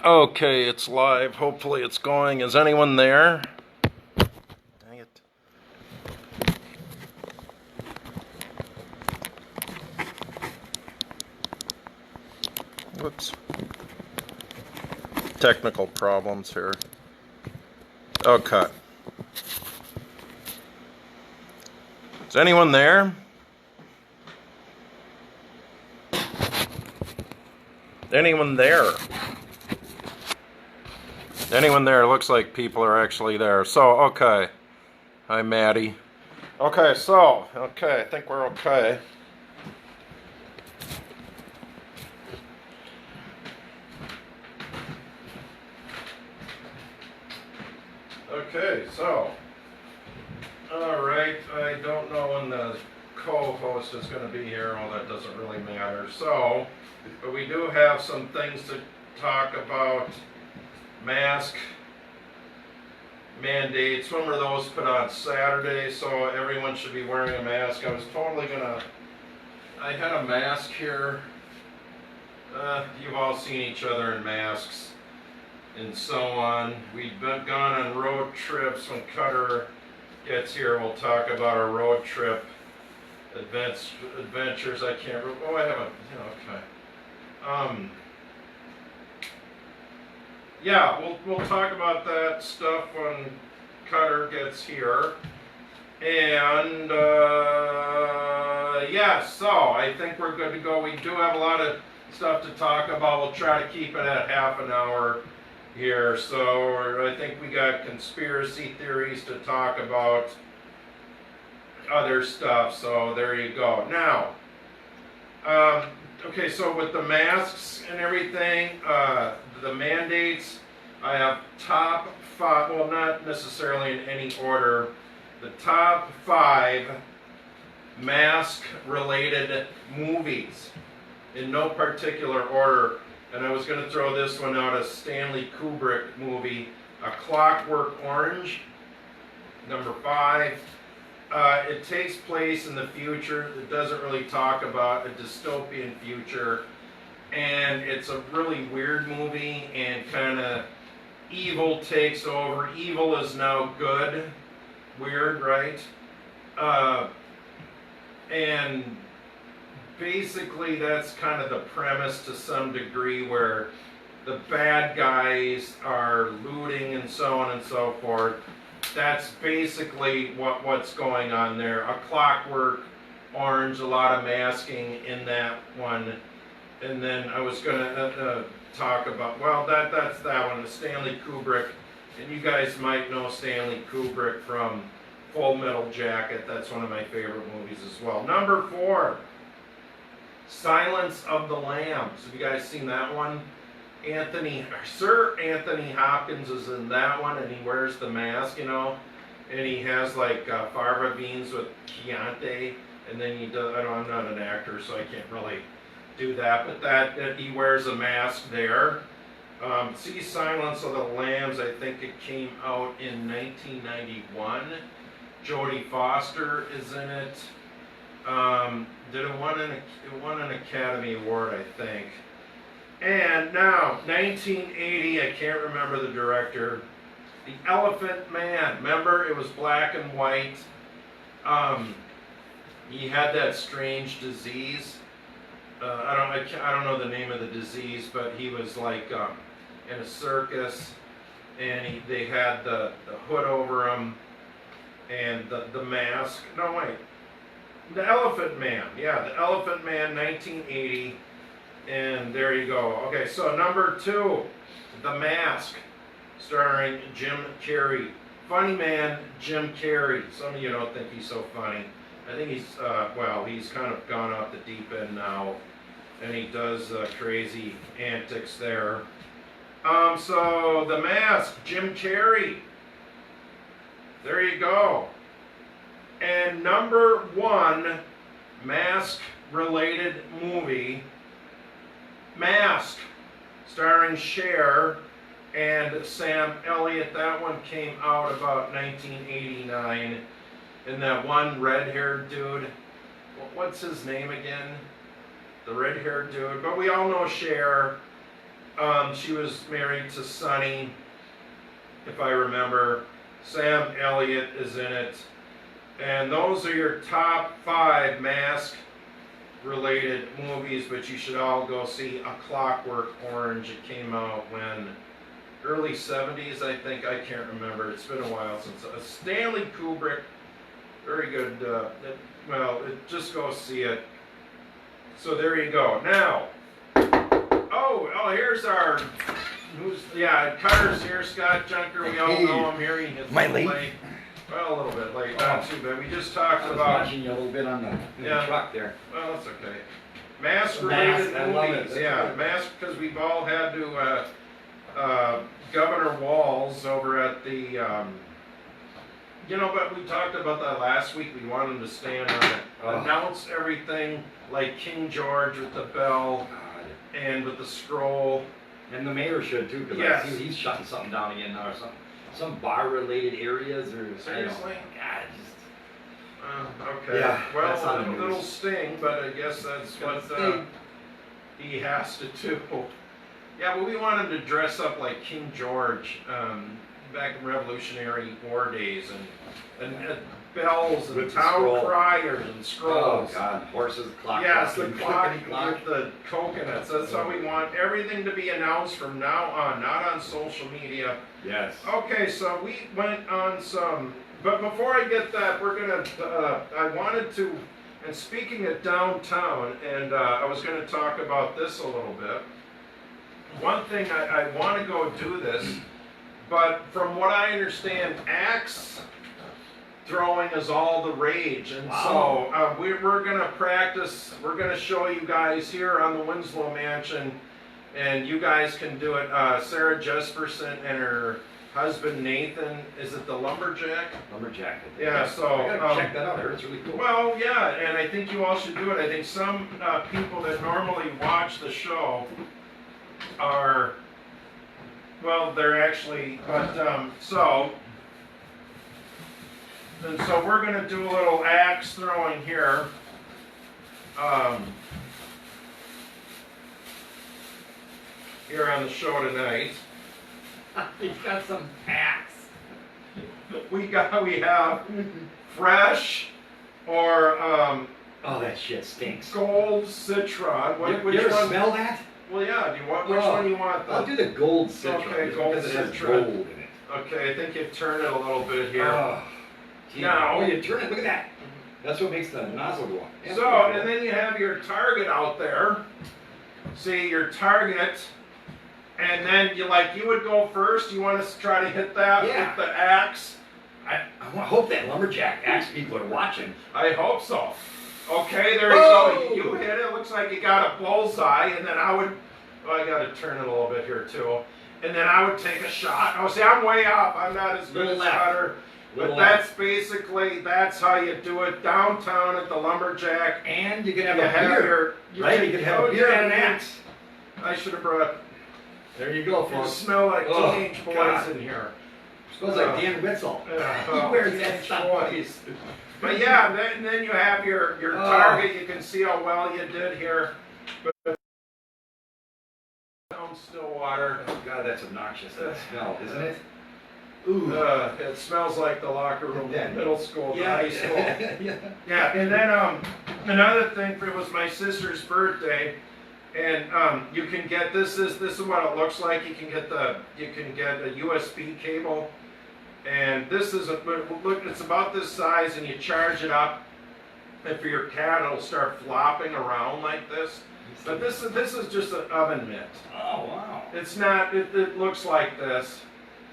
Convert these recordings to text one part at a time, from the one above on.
Okay, it's live. Hopefully it's going. Is anyone there? Dang it. Whoops. Technical problems here. Okay. Is anyone there? Anyone there? Anyone there? Looks like people are actually there. So, okay. Hi, Maddie. Okay, I think we're okay. Okay, so, alright, I don't know when the co-host is going to be here, well that doesn't really matter. So, but we do have some things to talk about. Mask mandates. When were those put on? Saturday, so everyone should be wearing a mask. I was totally gonna, I had a mask here. You've all seen each other in masks and so on. We've gone on road trips. When Cutter gets here, we'll talk about our road trip adventures. I can't remember. Oh, I haven't. Okay. Yeah, we'll talk about that stuff when Cutter gets here. And yeah, so I think we're good to go. We do have a lot of stuff to talk about. We'll try to keep it at half an hour here. So I think we got conspiracy theories to talk about, other stuff. So there you go. Now, okay, so with the masks and everything, the mandates, I have top 5, well, not necessarily in any order, the top 5 mask-related movies, in no particular order. And I was going to throw this one out, a Stanley Kubrick movie, A Clockwork Orange, number 5. It takes place in the future. It doesn't really talk about a dystopian future. And it's a really weird movie, and kind of evil takes over. Evil is now good. Weird, right? And basically that's kind of the premise to some degree, where the bad guys are looting and so on and so forth. That's basically what's going on there. A Clockwork Orange, a lot of masking in that one. And then I was going to talk about, well, that's that one, the Stanley Kubrick. And you guys might know Stanley Kubrick from Full Metal Jacket. That's one of my favorite movies as well. Number 4, Silence of the Lambs. Have you guys seen that one? Sir Anthony Hopkins is in that one, and he wears the mask, you know, and he has like fava beans with Chianti, and then he does, I'm not an actor, so I can't really do that, but that he wears a mask there. See Silence of the Lambs, I think it came out in 1991. Jodie Foster is in it. It won an Academy Award, I think. And now, 1980, I can't remember the director. The Elephant Man. Remember, it was black and white. He had that strange disease. I don't know the name of the disease, but he was like in a circus, and they had the hood over him and the mask. No, wait. The Elephant Man. Yeah, The Elephant Man, 1980. And there you go. Okay, so number 2, The Mask, starring Jim Carrey. Funny man, Jim Carrey. Some of you don't think he's so funny. I think he's, well, he's kind of gone off the deep end now, and he does crazy antics there. So, The Mask, Jim Carrey. There you go. And number 1 mask-related movie, Mask, starring Cher and Sam Elliott. That one came out about 1989. And that one red-haired dude, what's his name again? The red-haired dude, but we all know Cher. She was married to Sonny, if I remember. Sam Elliott is in it. And those are your top 5 mask-related movies, but you should all go see A Clockwork Orange. It came out when? Early 70s, I think. I can't remember. It's been a while since. Stanley Kubrick, very good. Just go see it. So there you go. Now, here's our, Carter's here, Scott Junker, we all know him here. Am I late? Well, a little bit late, not too bad. We just talked about... I was watching you a little bit on the truck there. Well, that's okay. Mask-related movies, mask, because we've all had to, Governor Walls over at the, but we talked about that last week. We wanted him to stand on it, announce everything like King George with the bell and with the scroll. And the mayor should too, because I see he's shutting something down again now or something. Some bar-related areas or... Seriously? God, okay. Yeah, well, a little sting, but I guess that's what he has to do. Yeah, but we want him to dress up like King George back in Revolutionary War days, and bells and town criers and scrolls. Oh God, horses, clock. Yes, the clock with the coconuts. That's how we want everything to be announced from now on, not on social media. Yes. Okay, so we went on some, but before I get that, we're gonna, I wanted to, and speaking of downtown, and I was gonna talk about this a little bit. One thing, I want to go do this, but from what I understand, axe throwing is all the rage, and so we're going to practice. We're going to show you guys here on the Winslow Mansion, and you guys can do it. Sarah Jesperson and her husband Nathan, is it the Lumberjack? Lumberjack. Yeah, so I gotta check that out. It's really cool. Well, yeah, and I think you all should do it. I think some people that normally watch the show are, well, they're actually, but so we're going to do a little axe throwing here. Here on the show tonight. You've got some axe. We have fresh or oh, that shit stinks. gold citron. You ever smell that? Well, yeah. Do you want which one do you want? I'll do the gold citron. Okay, gold because it has citron. gold in it. Okay, I think you turn it a little bit here. Now you turn it. Look at that. That's what makes the nozzle go up. So, and then you have your target out there. See your target, and then you would go first. You want to try to hit that with the axe. I hope that lumberjack axe people are watching. I hope so. Okay, there you go. You hit it. Looks like you got a bullseye, and then I would. Well, I got to turn it a little bit here too, and then I would take a shot. Oh, see, I'm way up. I'm not as good as Cutter. But that's basically, that's how you do it downtown at the Lumberjack. And you can have a beer, right? You can have a beer and an axe. I should have brought. There you go, You folks. smell like teenage boys in here. Smells like Dan Witzel. He wears that stuff. But yeah, then you have your target. You can see how well you did here. But down Stillwater. Oh God, that's obnoxious. That smell, isn't it? Ooh. It smells like the locker room in middle school, high school. Yeah, and then another thing, it was my sister's birthday, and you can get this is what it looks like. You can get a USB cable, and this is look. It's about this size, and you charge it up, and for your cat, it'll start flopping around like this. But this is just an oven mitt. Oh wow! It's not. It looks like this.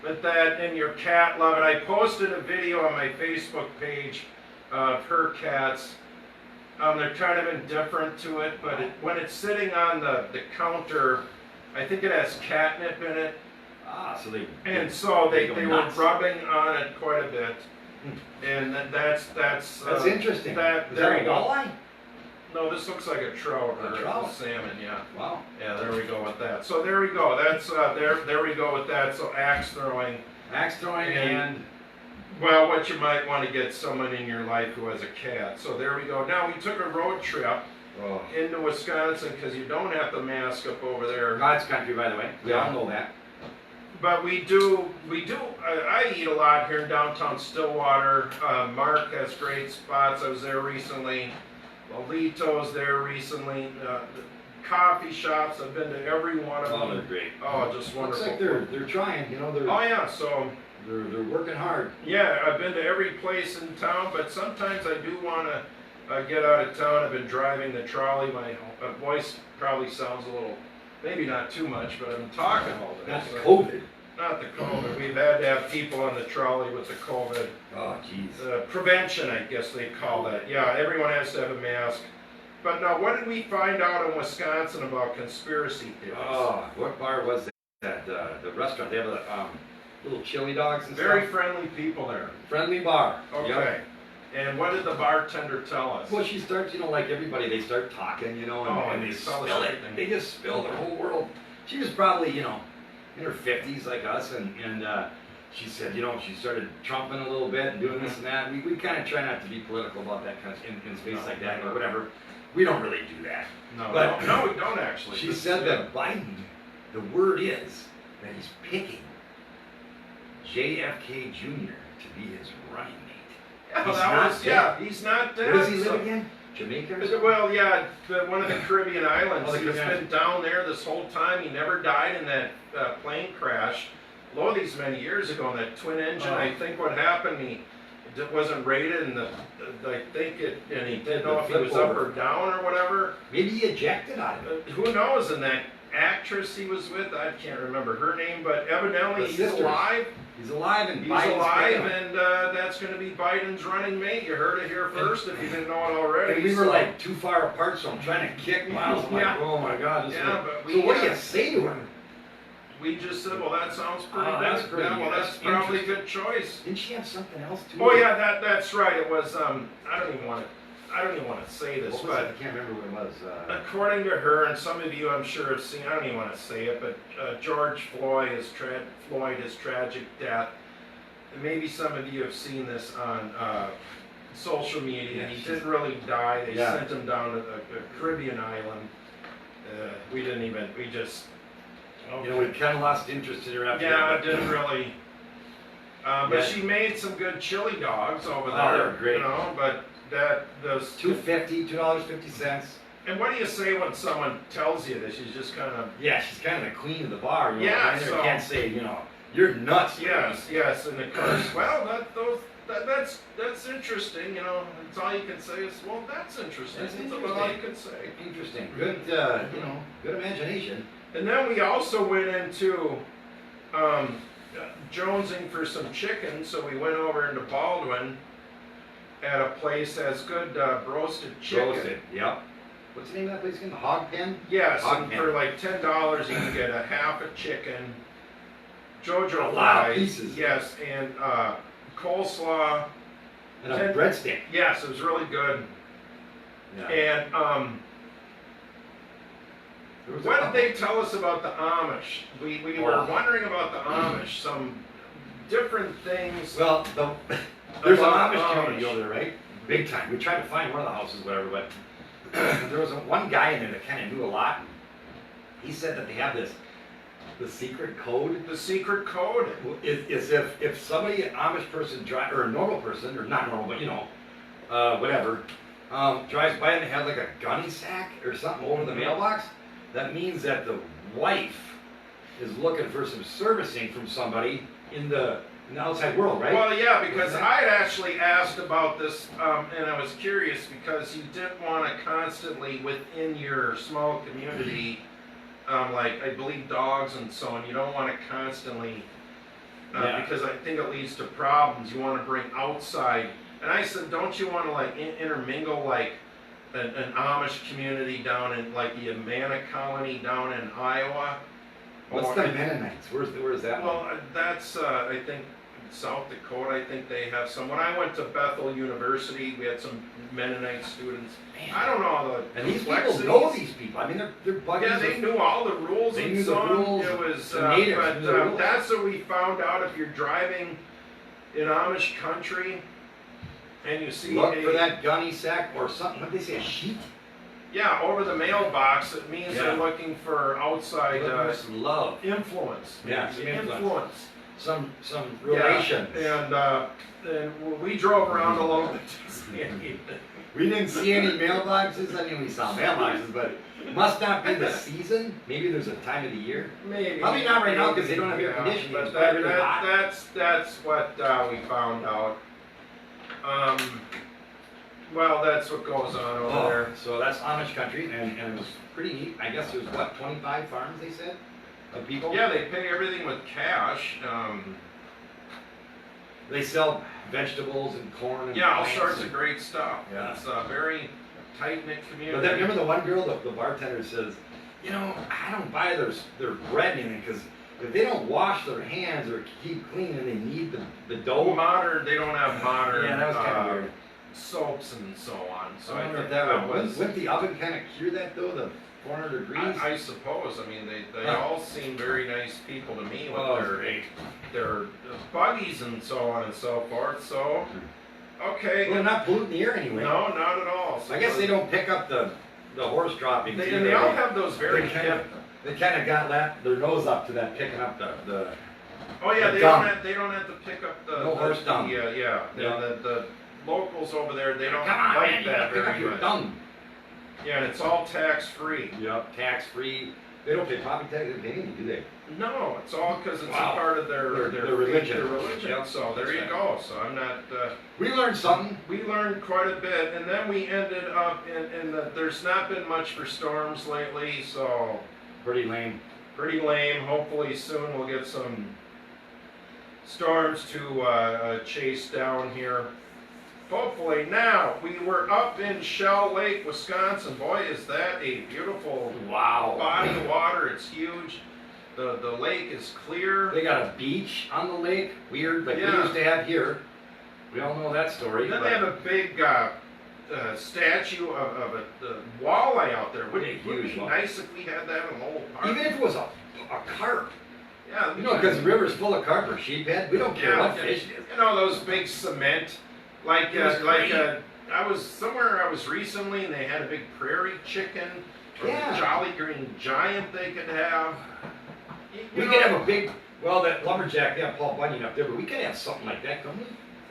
But that and your cat love it. I posted a video on my Facebook page of her cats. They're kind of indifferent to it, but when it's sitting on the counter, I think it has catnip in it. So they were rubbing on it quite a bit, and that's interesting. Is that a walleye? No, this looks like a trout or trout. a salmon, yeah. Wow. Yeah, there we go with that. So there we go. That's there we go with that. So axe throwing. Axe throwing and well, what you might want to get someone in your life who has a cat. So there we go. Now we took a road trip, Oh. into Wisconsin because you don't have to mask up over there. God's country, by the way. We all know that. But we do. I eat a lot here in downtown Stillwater. Mark has great spots. I was there recently. Lolito's there recently. The coffee shops. I've been to every one of them. Oh, they're great. Oh, just wonderful. Looks like they're trying. You know, Oh yeah. So they're working hard. yeah, I've been to every place in town, but sometimes I do want to get out of town. I've been driving the trolley. My voice probably sounds a little, maybe not too much, but I've been talking all day. Not so- COVID. Not the COVID. We've had to have people on the trolley with the COVID. Oh, jeez. Prevention, I guess they call that. Yeah, everyone has to have a mask. But now, what did we find out in Wisconsin about conspiracy theories? Oh, what bar was that? The restaurant. They have little chili dogs and Very stuff. friendly people there. Friendly bar. Okay. Yep. And what did the bartender tell us? Well, she starts, like everybody, they start talking, and, and they they tell us spill it. everything. They just spill their whole world. She was probably, in her 50s like us, and she said, she started trumping a little bit and doing this and that. We kind of try not to be political about that kind of in space like that, but whatever. We don't really do that. No, But- no, we don't actually. She said that Biden, the word is that he's picking JFK Jr. to be his running mate. Yeah, He's that not was, dead. yeah, he's not dead. Where does he so- live again? Jamaica or something? Well, yeah, one of the Caribbean islands. Oh, the He's Caribbean. been down there this whole time. He never died in that plane crash. Lo, these many years ago, in that twin engine. Oh. I think what happened, it wasn't rated, and I think and he didn't know if he was up or down or whatever. Maybe he ejected out of it. Who knows? And that actress he was with, I can't remember her name, but evidently The he's sisters. alive. He's alive and He's Biden's alive, picking him. and that's going to be Biden's running mate. You heard it here first if you didn't know it already. And we were so- like too far apart, so I'm trying to kick Miles. I'm like, Yeah. oh my God. This Yeah, is... but So we, what do you say to him? We just said, well, that sounds pretty Oh, good. that's pretty Yeah, well, good. that's That's probably a good choice. Didn't she have something else too? Oh yeah, that's right. It was I don't even want to say this, What was it? I but can't remember what it was. according to her, and some of you I'm sure have seen, I don't even want to say it, but George Floyd, his tragic death. And maybe some of you have seen this on social media. Yeah, He she's- didn't really die. They Yeah. sent him down to a Caribbean island. We just. We kind of lost interest in her after Yeah, that. it didn't really. But Yeah. she made some good chili dogs over Oh, there. they were great. But those $2.50, $2.50. And what do you say when someone tells you that she's just kind of? Yeah, she's kind of the queen of the bar. Yeah, behind her so- can't say, you're nuts. Yes, and of course, well, that's interesting. That's all you can say is, well, that's interesting. That's That's about all you interesting. can say. Interesting. Good, good imagination. And then we also went into jonesing for some chicken, so we went over into Baldwin at a place that has good roasted chicken. Roasted, yep. What's the name of that place again? The Hog Pen? Yes, Hog and pen. for like $10 you can get a half a chicken, JoJo A lot of fries, pieces. yes, and coleslaw. And a breadstick. Yes, it was really good. Yeah. And There was a what did couple. they tell us about the Amish? We were wondering about the Amish, some different things. Well, there's an About Amish Amish. community over there, right? Big time. We tried to find one of the houses, whatever, but there was one guy in there that kind of knew a lot. He said that they have the secret code. The secret code. Is if somebody, an Amish person, or a normal person, or not normal, but whatever, drives by and they have like a gunny sack or something over the mailbox, that means that the wife is looking for some servicing from somebody in the outside world, right? Well, yeah, because Okay. I had actually asked about this, and I was curious because you didn't want to constantly within your small community, like I believe dogs and so on. You don't want to constantly, Yeah. because I think it leads to problems. You want to bring outside. And I said, don't you want to like intermingle like an Amish community down in like the Amana colony down in Iowa? What's Or- the Mennonites? Where's that one? Well, that's I think South Dakota. I think they have some. When I went to Bethel University, we had some Mennonite students. Man. I don't know all the And these people complexities. know these people. I mean, they're buddies. Yeah, they knew all the rules They and knew the so on. rules. It was, The natives but knew the rules. that's what we found out. If you're driving in Amish country and you see Look a, for that gunny sack or something. What did they say? A sheet? Yeah, over the mailbox, it means Yeah. they're looking for outside Some love. influence. Yeah, some influence. Some relation. Yeah, and we drove around a little bit to see anything. We didn't see any mailboxes. I mean, we saw mailboxes, but it must not be the season. Maybe there's a time of the year. Maybe. Probably not right now because they don't have air Yeah, conditioning. but It's probably really hot. that's what we found out. Well, that's what goes on over there. So that's Amish country, and it was pretty neat. I guess there's what, 25 farms they said of people. Yeah, they pay everything with cash. They sell vegetables and corn and Yeah, all plants sorts and- of great stuff. Yeah. It's a very tight-knit community. But then, remember the one girl, the bartender says, you know, I don't buy their bread anything because if they don't wash their hands or keep clean and they need the dough. They don't have modern Yeah, that was kind of weird. soaps and so on. So I wonder think if that was. Wouldn't the oven kind of cure that though? The 400 degrees. I suppose. I mean, they Huh. all seem very nice people to me with Oh, their great. their buggies and so on and so forth. So, okay. Well, they're not polluting the air anyway. No, not at all. So I guess they don't pick up the horse droppings. They, either. and they all have those very They kind of got their nose up to that, picking up the Oh yeah, the they dung. don't have to pick up the No horse dung. yeah. Yeah. The locals over there, they don't Come on, like man, you that gotta pick up very your much. dung. Yeah, and it's all tax free. Yep, tax free. They don't pay property tax. They pay anything, do they? No, it's all because it's Wow. a part of their religion. Their religion. Yep, So there that's you right. go. So I'm not. We learned something. We learned quite a bit, and then we ended up in the. There's not been much for storms lately, so Pretty lame. pretty lame. Hopefully soon we'll get some storms to chase down here. Hopefully. Now, we were up in Shell Lake, Wisconsin. Boy, is that a beautiful Wow. body of water. It's huge. The lake is clear. They got a beach on the lake. Weird, like we Yeah. used to have here. We all know that story. And then but they have a big statue of a walleye out there. Wouldn't Big, it huge be walleye. nice if we had that in the whole park? even if it was a carp, Yeah, you know, because the river's full of carp or sheephead. We don't care Yeah, what fish it is. you know those big cement, like It was great. I was recently and they had a big prairie chicken, or Yeah. a Jolly Green Giant they could have. We could have a big, well, that lumberjack, they have Paul Bunyan up there, but we could have something like that, couldn't we?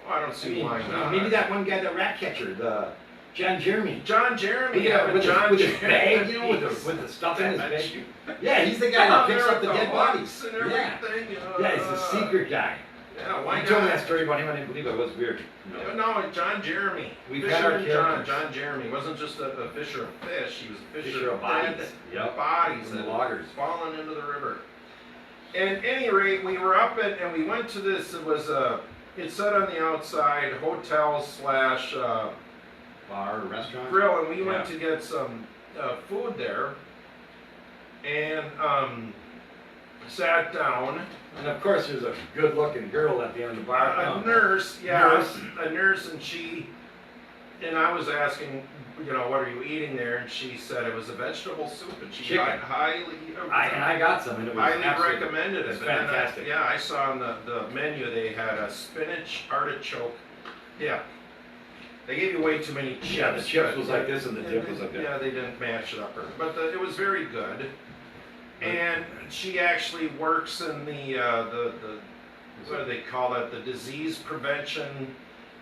Oh, I don't see why not. Maybe that one guy, the rat catcher, the John Jeremy. John Jeremy, We could have yeah, with, John with his Jeremy. bag, you know, with the stuff in his That bag. you- Yeah, he's the guy that Oh, picks there up the with dead hooks bodies. and Yeah. everything. Yeah, he's the secret guy. Yeah, why You told me not? that story about him, I didn't believe it. It was weird. No, John Jeremy. We've Fisher got our and characters. John Jeremy wasn't just a fisher of fish, he was a Fisher of bodies. dead Yep. bodies From the that loggers. fallen into the river. At any rate, we were up and we went to this, it said on the outside, hotel slash Bar, restaurant. grill, and we went Yeah. to get some food there. And sat down. And of course, there's a good-looking girl at the end of the bar. A nurse, a nurse, and I was asking, you know, what are you eating there? And she said it was a vegetable soup, and she Chicken. I I got some, and it was highly absolutely- recommended it. It's But then fantastic. I saw on the menu they had a spinach artichoke. Yeah, they gave you way too many chips. Yeah, the chips but- was like this, and the dip was like that. Yeah, they didn't match it up, but it was very good. And she actually works in the what do they call it? The disease prevention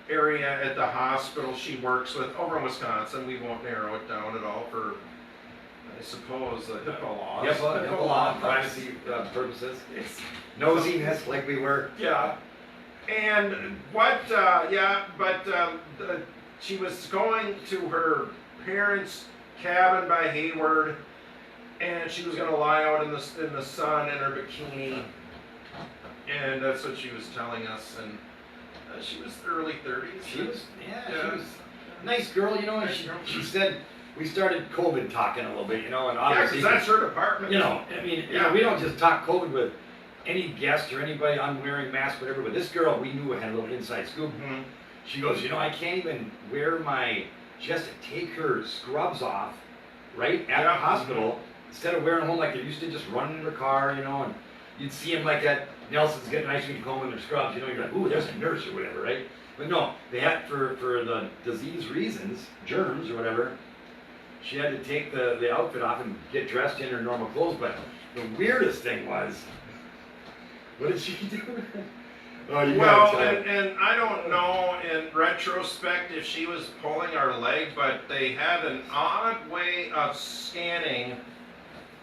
area at the hospital she works with over in Wisconsin. We won't narrow it down at all for, I suppose, the HIPAA laws. HIPAA law, privacy purposes. Nosiness, like we were. Yeah. And she was going to her parents' cabin by Hayward, and she was going to lie out in the sun in her bikini, and that's what she was telling us. And she was early 30s. She was Yeah. a nice girl, you know, and she said, we started COVID talking a little bit, you know, and Yeah, obviously, because that's her department. you know, I mean, you know, we don't just talk COVID with any guest or anybody on wearing masks, whatever, but this girl we knew had a little inside scoop. Mhm. She goes, you know, I can't even wear she has to take her scrubs off, right, at the Yeah. hospital, instead of wearing them home like they used to, just run in her car, you know, and you'd see them like that, Nelson's getting ice cream cone in their scrubs, you know, you're like, ooh, there's a nurse or whatever, right? But no, they had, for the disease reasons, germs or whatever, she had to take the outfit off and get dressed in her normal clothes. But the weirdest thing was, what did she do? Oh, you Well, gotta tell. and I don't know in retrospect if she was pulling our leg, but they had an odd way of scanning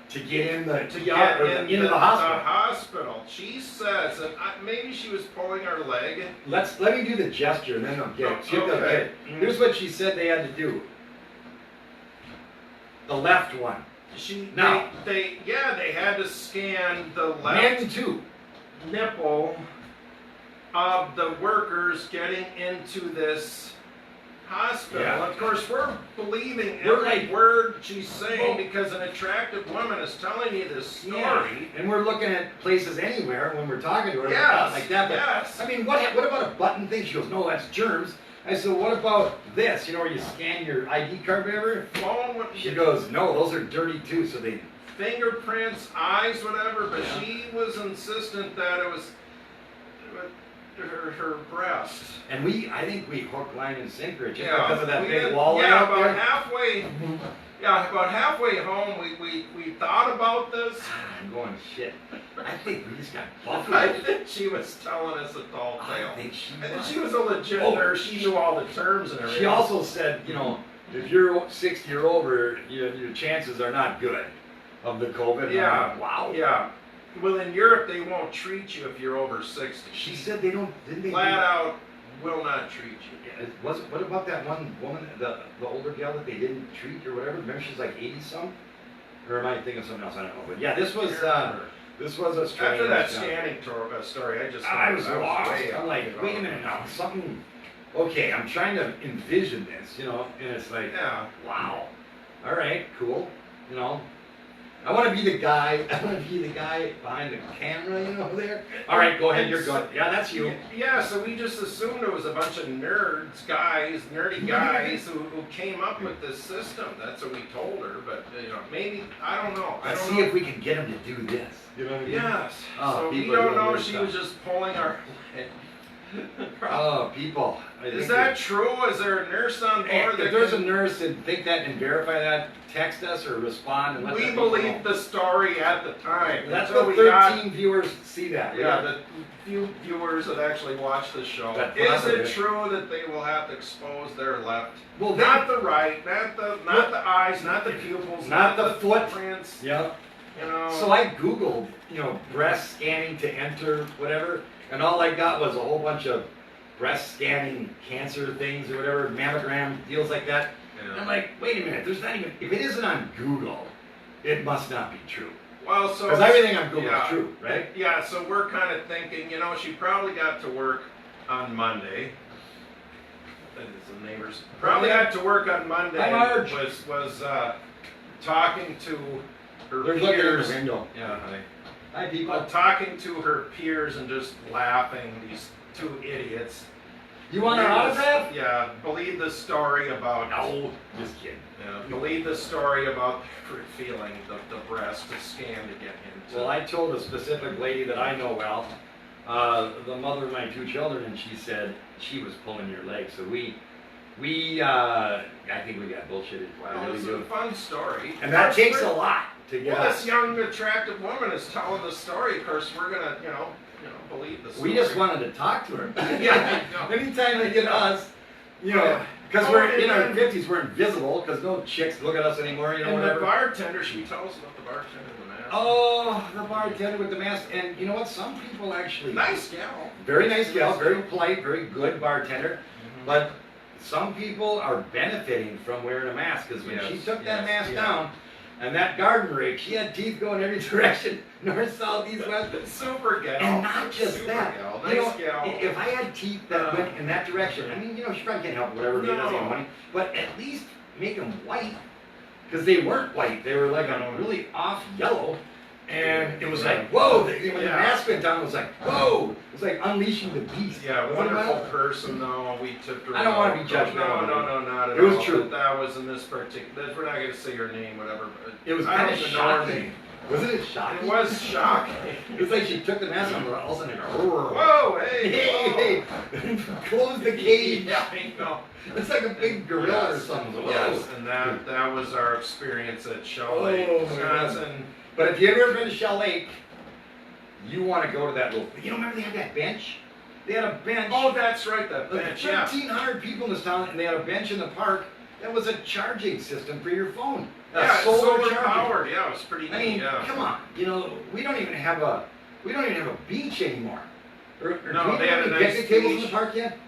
To get in the to yeah, get or in into the hospital. The hospital. She says, and maybe she was pulling our leg. Let me do the gesture and then they'll get it. See if they'll Okay. get it. Here's what she said they had to do. The left one. Now. They had to scan the left Man too. nipple of the workers getting into this hospital. Yeah. Of course, we're believing We're every like- word she's saying Well- because an attractive woman is telling you this story. Yeah. And we're looking at places anywhere when we're talking to her Yes, like that. But yes. I mean, what about a button thing? She goes, no, that's germs. I said, what about this? You know, where you scan your ID card, whatever? Phone, what- She goes, no, those are dirty too. So they. fingerprints, eyes, whatever, but Yeah. she was insistent that it was her breast. And I think we hook, line, and sinker it just Yeah, because of that we big did- wall yeah, out about there. halfway. Yeah, about halfway home, we thought about this. I'm going shit. I think we just got buffeted. I think she was telling us a tall I tale. think she And was. she was a legit Oh. nurse. She knew all the terms and everything. She also said, you know, if you're 60 or over, your chances are not good of the COVID. And Yeah. I'm like, wow. Yeah. Well, in Europe, they won't treat you if you're over 60. She said they don't. Didn't they? Flat out will not treat you. What about that one woman, the older gal that they didn't treat or whatever? Remember, she's like 80 some. Or am I thinking of something else? I don't know. But yeah, this was a strange. After that scanning story, I just I was lost. way I'm off, like, you know. wait a minute now, something. Okay, I'm trying to envision this, you know, and it's like, Yeah. wow. All right, cool. You know, I want to be the guy. I want to be the guy behind the camera, you know, there. All right, go ahead. You're good. Yeah, that's you. Yeah, so we just assumed it was a bunch of nerdy guys who came up with this system. That's what we told her, but you know, maybe I don't know. I Let's don't see know. if we can get him to do this. You know what I mean? Yes. Oh, So we people are don't doing know. weird She stuff. was just pulling our. Oh, people. I Is think that true? Is there a nurse on Hey, board? if there's a nurse and think that and verify that, text us or respond and let We that people believed know. the story at the time. That's until what we got 13 viewers see that. Yeah, the few viewers that actually watch the show. That's Is it positive. true that they will have to expose their left? Well, Not the right, not the eyes, not the pupils, Not the foot. prints. Yeah. You know. So I Googled, you know, breast scanning to enter whatever, and all I got was a whole bunch of breast scanning cancer things or whatever, mammogram deals like that. And I'm like, wait a minute, there's not even, if it isn't on Google, it must not be true. Well, so Because everything on Google yeah. is true, right? Yeah, so we're kind of thinking, you know, she probably got to work on Monday. That is the neighbors. Probably got to work on Monday. Hi, Marge. Was talking to her They're looking at peers. the window. Yeah, honey. Hi, people. Talking to her peers and just laughing. These two idiots. You want an autograph? Yeah, believe the story about. No, just kidding. Yeah, believe the story about feeling the breast to scan to get into. Well, I told a specific lady that I know well, the mother of my two children, and she said she was pulling your leg. So I think we got bullshitted. Well, it's a fun story. And that Of course, takes a we're- lot to get Well, us. this young, attractive woman is telling the story. Of course, we're gonna, believe the story. We just wanted to talk to her. Yeah, I know. Anytime they get us, you know, because Oh, we're and in our then- 50s, we're invisible because no chicks look at us anymore, you know, And the whatever. bartender, she tells us about the bartender in the mask. Oh, the bartender with the mask. And you know what? Some people actually. Nice gal. Very nice gal, very polite, very good bartender. Mhm. But some people are benefiting from wearing a mask because when she Yes, took that yes, mask yeah. down and that garden rake, she had teeth going every direction, north, south, east, west. Super gal. And not just Super that. Gal. You know, Nice gal. if I had teeth that went in that direction, I mean, you know, she probably can't help it, whatever, No. it doesn't have money, but at least make them white. Because they weren't white, they were like a No. really off yellow. And it was Yeah. like, whoa, when the Yeah. mask went down, it was like, whoa, it was like unleashing the beast. Yeah, Wasn't wonderful it? person though. We tipped her. I don't wanna well. be judgmental. No, not at It all. was true. That was in this particular. We're not going to say her name, whatever. But It was I don't kinda even know her shocking. name. Wasn't it shocking? It was shocking. It was like she took the mask off, and all of a sudden, whoa, Whoa, hey, hey, close the cage. Yeah, I know. It's like a big gorilla or something. Whoa. Yes, and that was our experience at Shell Lake, Oh, my God. Wisconsin. But if you've ever been to Shell Lake, you want to go to that little. You remember they had that bench? They had a bench. Oh, that's right, that Like bench, yeah. 1,300 people in this town, and they had a bench in the park that was a charging system for your phone. Yeah, it's solar charging. powered. Yeah, it was pretty neat. I mean, yeah. come on. You know, we don't even have a beach anymore. Or No, do we they had have a any nice picnic tables in beach. the park yet?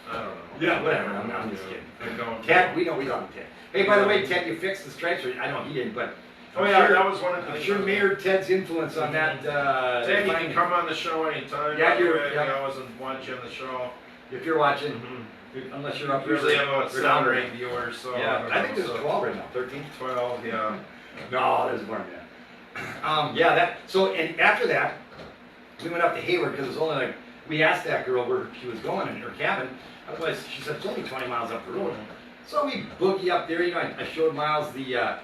I don't know. Yeah, whatever. I'm just kidding. They're going Ted, we don't have Ted. Hey, by the way, Ted, you fixed the stripes. I know he didn't, but Oh I'm yeah, sure, that was one of the I'm sure Mayor Ted's influence on that. Ted, you can come on the show anytime. Yeah, by the you're- way. yeah. We always want you on the show. If you're watching, Mm-hmm. unless you're up Usually here. have about we're down 7 or there. 8 viewers, so Yeah, don't I think know, there's so 12 right now. 13. 12, yeah. No, there's more than that. Yeah, that. So, and after that, we went up to Hayward because it was only like we asked that girl where she was going in her cabin. Otherwise, she said it's only 20 miles up the road. So we boogie up there. You know, I showed Miles the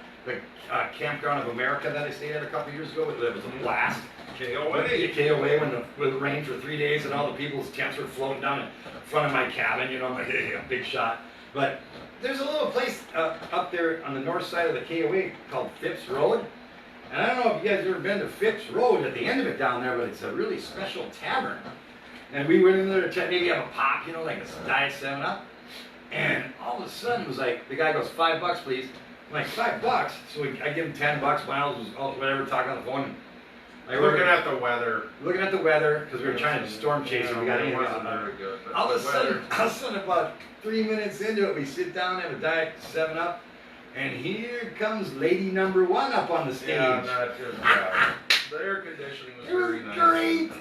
Campground of America that I stayed at a couple years ago. It was a blast. KOA. KOA when it rained for 3 days and all the people's tents were floating down in front of my cabin. You know, I'm like, hey, a big shot. But there's a little place up there on the north side of the KOA called Phipps Road. And I don't know if you guys have ever been to Phipps Road at the end of it down there, but it's a really special tavern. And we went in there to maybe have a pop, you know, like a Diet 7-Up. And all of a sudden it was like, the guy goes, $5 please. I'm like, $5? So I give him $10, Miles was whatever, talking on the phone. Looking at the weather. Looking at the weather, because we were trying to storm chase it. We got it anything wasn't on there. very good. But All of the a sudden, about 3 minutes into it, we sit down, have a Diet 7-Up, and here comes lady number 1 up on the stage. Yeah, not good. Yeah. The air conditioning was It was very nice. great.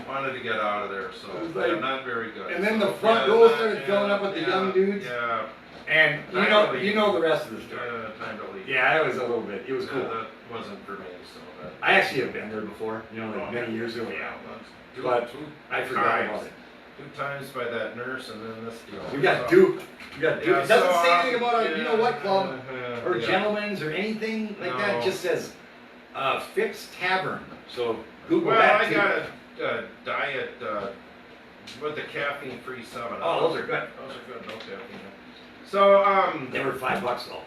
Wanted to get out of there, so It was yeah, like- not very good. And then so, the front yeah, row not- started filling up with the young dudes. Yeah, And you know the rest of the story. time to leave. Yeah, it was a little bit. It was cool. That wasn't for me, so that. I actually have been there before, you know, like many years ago. Yeah, two, But two I forgot about times. it. 2 times by that nurse, and then this deal. We got So- duped. We got duped. Yeah, It doesn't so, say anything about a you know what club or yeah. gentlemen's or anything like that. It No. just says Phipps Tavern. So Google Well, that I too. got a diet with the caffeine-free 7. Oh, those are good. Those are good, no caffeine. So, They were $5 though.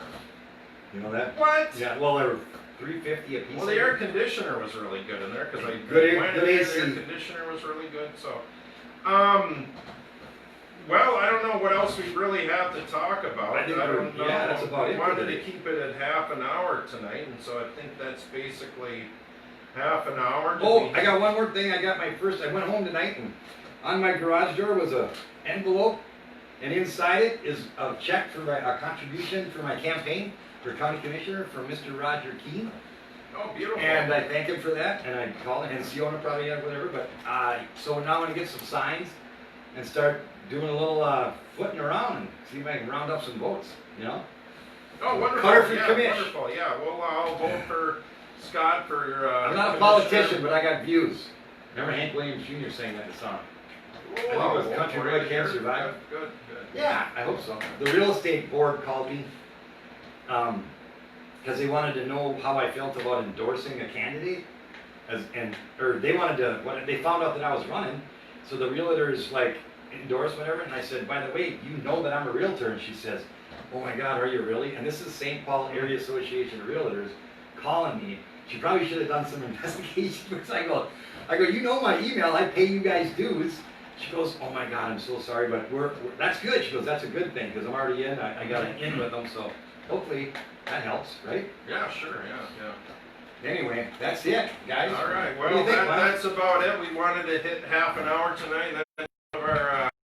You know that? what? Yeah. Well, they were $3.50 a piece. Well, the air conditioner was really good in there because I Good air- went good in there, AC. the air conditioner was really good. So, well, I don't know what else we really have to talk about. I think don't know. yeah, that's about we it. wanted to keep it at half an hour tonight, and so I think that's basically half an hour. Did Oh, we- I got one more thing. I went home tonight and on my garage door was a envelope, and inside it is a check for a contribution for my campaign for county commissioner from Mr. Roger Keene. Oh, beautiful. And I thank him for that, and I called him, and Siona probably had whatever, but, so now I'm gonna get some signs and start doing a little, footing around and see if I can round up some votes, you know? Oh, wonderful. Cutter for yeah, commish. wonderful. Yeah, well, I'll vote for Scott for your. I'm not a politician, but I got views. Remember Hank Williams Jr. saying that in the song? think it was Country Road Can't Survive. Good. Yeah, I hope so. The real estate board called me, because they wanted to know how I felt about endorsing a candidate, or they wanted to, they found out that I was running, so the realtors like endorsed whatever, and I said, by the way, you know that I'm a realtor, and she says, oh my God, are you really? And this is St. Paul Area Association of Realtors calling me. She probably should have done some investigation, because I go, you know my email, I pay you guys dues. She goes, oh my God, I'm so sorry, but that's good. She goes, that's a good thing, because I'm already in, I got an in with them, so hopefully that helps, right? Yeah, sure, yeah. Anyway, that's it, guys. All right, What do well, you think, Mike? that's about it. We wanted to hit half an hour tonight.